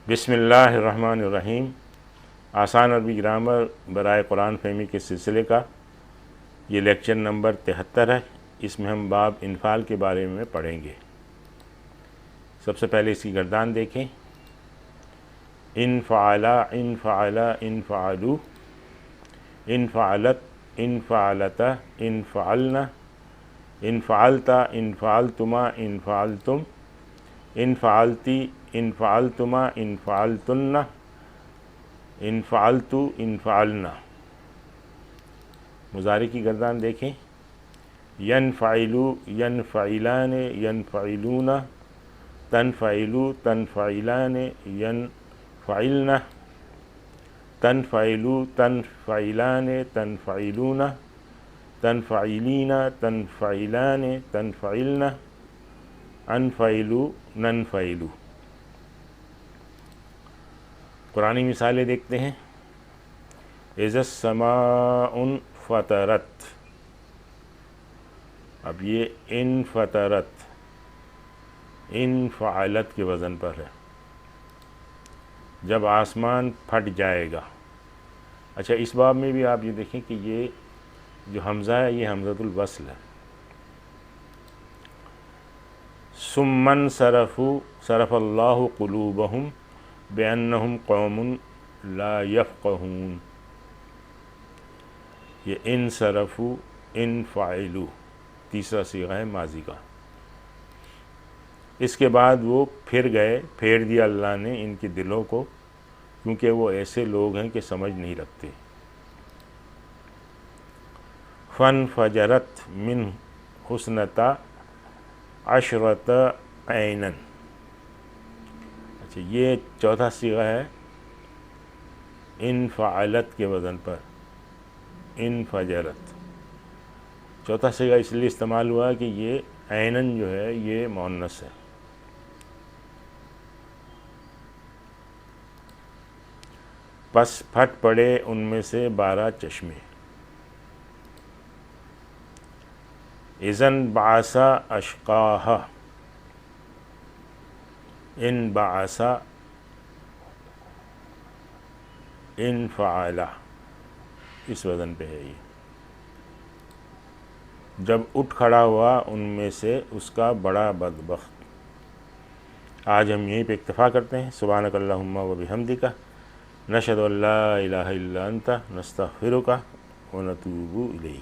بسم اللہ الرحمن الرحیم۔ آسان عربی گرامر برائے قرآن فہمی کے سلسلے کا یہ لیکچر نمبر 73 ہے۔ اس میں ہم باب انفعال کے بارے میں پڑھیں گے۔ سب سے پہلے اس کی گردان دیکھیں۔ انفعلا، انفعلا، انفعلو، انفعلت، انفعلتا، انفعلنا، انفعلتا، انفعلتما، انفعلتم، انفعلتی، انفعلتما، انفعلتن، انفعلتو، انفعلنا۔ مضارع کی گردان دیکھیں۔ ینفعلو، ینفعلان، ینفعلون، تنفعلو، تنفعلان، ینفعلن، تنفعلو، تنفعلان، تنفعلون، تنفعلین، تنفعلان، تنفعلن، انفعلو، ننفعلو۔ قرآنی مثالیں دیکھتے ہیں۔ اذا السماء انفطرت، اب یہ انفطرت انفعلت کے وزن پر ہے، جب آسمان پھٹ جائے گا۔ اچھا، اس باب میں بھی آپ یہ دیکھیں کہ یہ جو حمزہ ہے یہ حمزۃ الوصل ہے۔ ثم انصرفوا صرف اللہ قلوبہم بأنہم قوم لا یفقہون۔ یہ انصرفوا، انفعلوا تیسرا صیغہ ہے ماضی کا۔ اس کے بعد وہ پھر گئے، پھیر دیا اللہ نے ان کے دلوں کو، کیونکہ وہ ایسے لوگ ہیں کہ سمجھ نہیں رکھتے۔ فانفجرت من حسنتا عشرۃ عینا۔ اچھا، یہ چوتھا صیغہ ہے انفعلت کے وزن پر، انفجرت۔ چوتھا صیغہ اس لیے استعمال ہوا کہ یہ عینن جو ہے یہ مؤنث ہے۔ پس پھٹ پڑے ان میں سے 12 چشمے۔ اذا انبعث اشقاها، انبعث، انفعل، اس وزن پہ ہے یہ۔ جب اٹھ کھڑا ہوا ان میں سے اس کا بڑا بدبخت۔ آج ہم یہیں پہ اکتفا کرتے ہیں۔ سبحانک اللہم و بحمدک، نشہد ان لا الہ الا انت، نستغفرک و نتوب الیک۔